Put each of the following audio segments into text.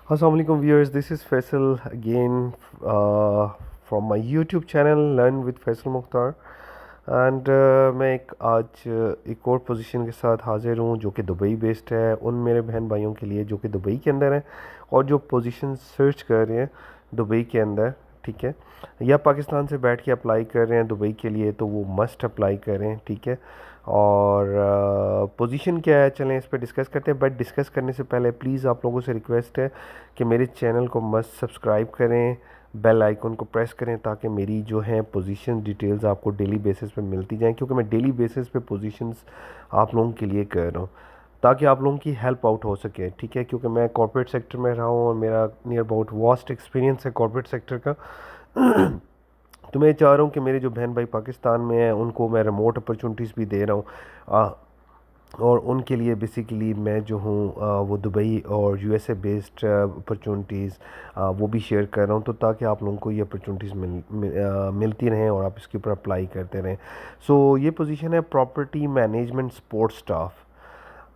Assalamualaikum viewers, this is Faisal again from my YouTube channel Learn with Faisal Mukhtar and मैं एक और position के साथ हाज़िर हूँ जो कि दुबई बेस्ड है उन मेरे बहन भाइयों के लिए जो कि दुबई के अंदर हैं और जो पोजीशन सर्च कर रहे हैं दुबई के अंदर, ठीक है, या पाकिस्तान से बैठ के अप्लाई कर रहे हैं दुबई के लिए, तो वो मस्ट अप्लाई करें, ठीक है। और पोजीशन क्या है, चलें इस पर डिस्कस करते हैं। बट डिस्कस करने से पहले प्लीज़ आप लोगों से रिक्वेस्ट है कि मेरे चैनल को मस्ट सब्सक्राइब करें, बेल आइकन को प्रेस करें ताकि मेरी जो है पोजीशन डिटेल्स आपको डेली बेसिस पे मिलती जाएं, क्योंकि मैं डेली बेसिस पे पोजीशंस आप लोगों के लिए कर रहा हूँ ताकि आप लोगों की हेल्प आउट हो सके, ठीक है। क्योंकि मैं कॉर्पोरेट सेक्टर में रहा हूँ और मेरा नियर अबाउट वास्ट एक्सपीरियंस है कॉर्पोरेट सेक्टर का। तो मैं चाह रहा हूँ कि मेरे जो बहन भाई पाकिस्तान में हैं उनको मैं रिमोट अपॉर्चुनिटीज़ भी दे रहा हूँ और उनके लिए बेसिकली मैं जो हूँ वो दुबई और यूएसए बेस्ड अपॉर्चुनिटीज़ वो भी शेयर कर रहा हूँ, तो ताकि आप लोगों को ये अपॉर्चुनिटीज़ मिलती रहें और आप इसके ऊपर अप्लाई करते रहें। सो ये पोजीशन है property management support staff.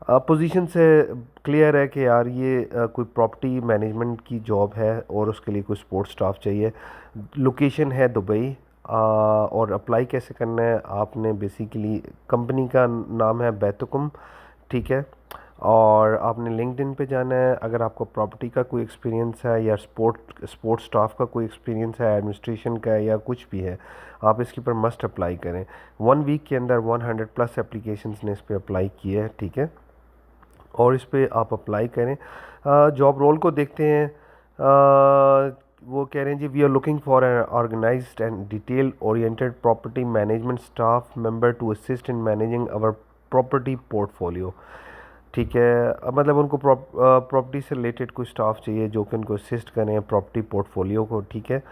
Position से क्लियर है कि यार ये कोई प्रॉपर्टी मैनेजमेंट की जॉब है और उसके लिए कोई सपोर्ट स्टाफ चाहिए। लोकेशन है दुबई। और अप्लाई कैसे करना है, आपने बेसिकली कंपनी का नाम है बैतुकुम, ठीक है। और आपने लिंक्डइन पे जाना है। अगर आपको प्रॉपर्टी का कोई एक्सपीरियंस है या स्पोर्ट स्टाफ का कोई एक्सपीरियंस है, एडमिनिस्ट्रेशन का या कुछ भी है, आप इसके ऊपर मस्ट अप्लाई करें। 1 वीक के अंदर 100+ एप्लीकेशंस ने इस पर अप्लाई किए है, ठीक है। और इस पे आप अप्लाई करें। जॉब रोल को देखते हैं। वो कह रहे हैं जी, we are looking for an organised and detail oriented property management staff member to assist in managing our property portfolio, ठीक है। मतलब उनको प्रॉपर्टी से रिलेटेड कुछ स्टाफ चाहिए जो कि उनको असिस्ट करें प्रॉपर्टी पोर्टफोलियो को, ठीक है।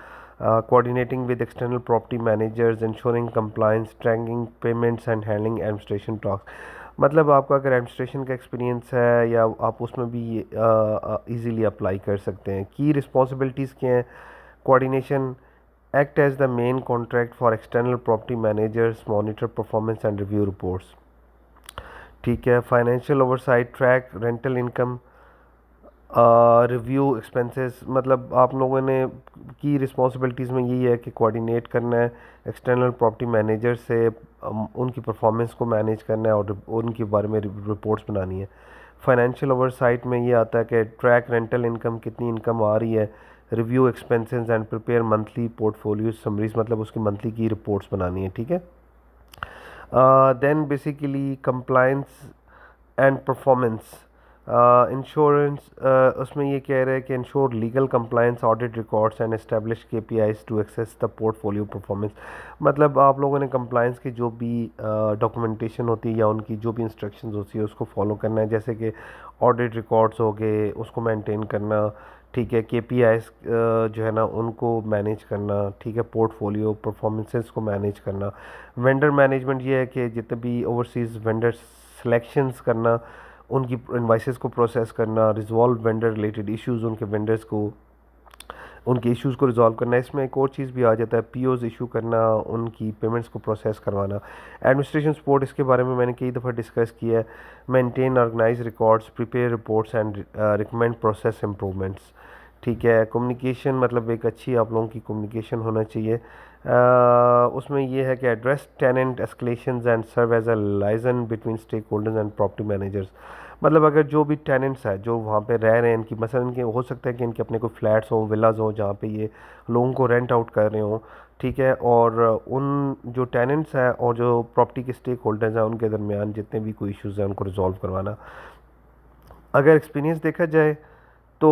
Coordinating with external property managers, insuring compliance, tracking payments and handling administration talks. मतलब आपका अगर एडमिनिस्ट्रेशन का एक्सपीरियंस है या आप उसमें भी इजीली अप्लाई कर सकते हैं। की रिस्पॉन्सिबिलिटीज़ क्या हैं? Coordination, act as the main contract for external property managers, monitor performance and review reports, ठीक है। Financial oversight, track rental income, review expenses. मतलब आप लोगों ने की रिस्पॉन्सिबिलिटीज़ में यही है कि कोऑर्डिनेट करना है एक्सटर्नल प्रॉपर्टी मैनेजर से, उनकी परफॉर्मेंस को मैनेज करना है और उनके बारे में रिपोर्ट्स बनानी है। फाइनेंशियल ओवरसाइट में ये आता है कि ट्रैक रेंटल इनकम, कितनी इनकम आ रही है, review expenses and prepare monthly portfolio summaries, मतलब उसकी मंथली की रिपोर्ट्स बनानी है, ठीक है। Then basically compliance and performance, insurance, उसमें ये कह रहे हैं कि ensure legal compliance, audit records and establish KPIs to access the portfolio performance. मतलब आप लोगों ने कंप्लायंस की जो भी डॉक्यूमेंटेशन होती है या उनकी जो भी इंस्ट्रक्शंस होती है उसको फॉलो करना है, जैसे कि ऑडिट रिकॉर्ड्स हो गए उसको मेंटेन करना, ठीक है। केपीआईज जो है ना उनको मैनेज करना, ठीक है। पोर्टफोलियो परफॉर्मेंसेस को मैनेज करना। वेंडर मैनेजमेंट ये है कि जितने भी ओवरसीज़ वेंडर सिलेक्शंस करना, उनकी इन्वाइसेस को प्रोसेस करना, रिजॉल्व वेंडर रिलेटेड इश्यूज, उनके वेंडर्स को उनके इश्यूज़ को रिजॉल्व करना। इसमें एक और चीज़ भी आ जाता है, पीओज इशू करना, उनकी पेमेंट्स को प्रोसेस करवाना। एडमिनिस्ट्रेशन सपोर्ट, इसके बारे में मैंने कई दफ़ा डिस्कस किया है। Maintain organize records, prepare reports and recommend process improvements, ठीक है। कम्युनिकेशन, मतलब एक अच्छी आप लोगों की कम्युनिकेशन होना चाहिए। उसमें ये है कि address tenant escalations and serve as a liaison between stakeholders and property managers. मतलब अगर जो भी टेनेंट्स है जो वहाँ पे रह रहे हैं, इनकी मसलन इनके हो सकता है कि इनके अपने कोई फ्लैट्स हों, विलाज हों जहाँ पे ये लोगों को रेंट आउट कर रहे हों, ठीक है। और उन जो टेनेंट्स हैं और जो प्रॉपर्टी के स्टेक होल्डर्स हैं उनके दरमियान जितने भी कोई इश्यूज़ हैं उनको रिजॉल्व करवाना। अगर एक्सपीरियंस देखा जाए तो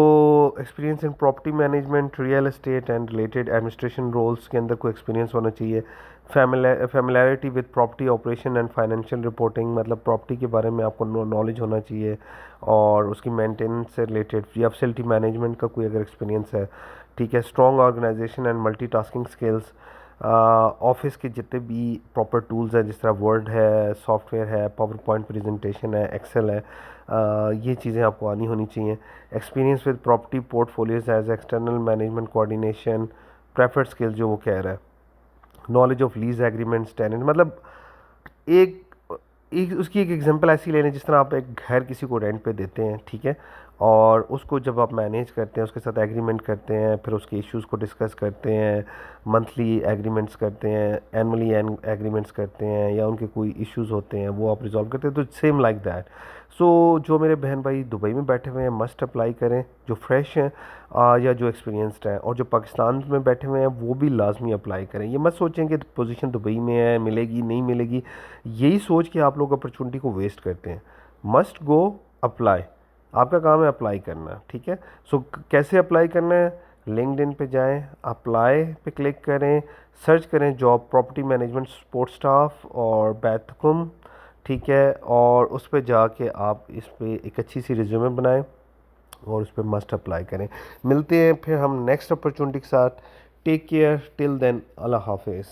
experience in property management, real estate and related administration roles के अंदर कोई एक्सपीरियंस होना चाहिए। Familiarity with property operation and financial reporting, मतलब प्रॉपर्टी के बारे में आपको नॉलेज होना चाहिए और उसकी मेंटेनेंस से रिलेटेड या फैसिलिटी मैनेजमेंट का कोई अगर एक्सपीरियंस है, ठीक है। Strong organization and multitasking skills, office के जितने भी प्रॉपर टूल्स हैं जिस तरह वर्ड है, सॉफ्टवेयर है, पावर पॉइंट प्रेजेंटेशन है, एक्सेल है, ये चीज़ें आपको आनी होनी चाहिए। Experience with property portfolios as external management coordination, preferred skill जो वो कह रहा है। Knowledge of lease agreements, tenant, मतलब एक एक उसकी एक एग्जांपल ऐसी लेने जिस तरह आप एक घर किसी को रेंट पे देते हैं, ठीक है। और उसको जब आप मैनेज करते हैं, उसके साथ एग्रीमेंट करते हैं, फिर उसके इश्यूज़ को डिस्कस करते हैं, मंथली एग्रीमेंट्स करते हैं, एनुअली एग्रीमेंट्स करते हैं, या उनके कोई इश्यूज़ होते हैं वो आप रिजॉल्व करते हैं, तो सेम लाइक दैट। सो जो मेरे बहन भाई दुबई में बैठे हुए हैं मस्ट अप्लाई करें, जो फ्रेश हैं या जो एक्सपीरियंस्ड हैं, और जो पाकिस्तान में बैठे हुए हैं वो भी लाजमी अप्लाई करें। ये मत सोचें कि पोजीशन दुबई में है, मिलेगी नहीं मिलेगी, यही सोच के आप लोग अपॉर्चुनिटी को वेस्ट करते हैं। मस्ट गो अप्लाई, आपका काम है अप्लाई करना, ठीक है। सो कैसे अप्लाई करना है? लिंक्डइन पे जाएं, अप्लाई पे क्लिक करें, सर्च करें job property management support staff और बैथकुम, ठीक है, और उस पर जाके आप इस पे एक अच्छी सी रिज्यूमे बनाएं और उस पर मस्ट अप्लाई करें। मिलते हैं फिर हम नेक्स्ट अपॉर्चुनिटी के साथ। टेक केयर, टिल देन, अल्लाह हाफिज़।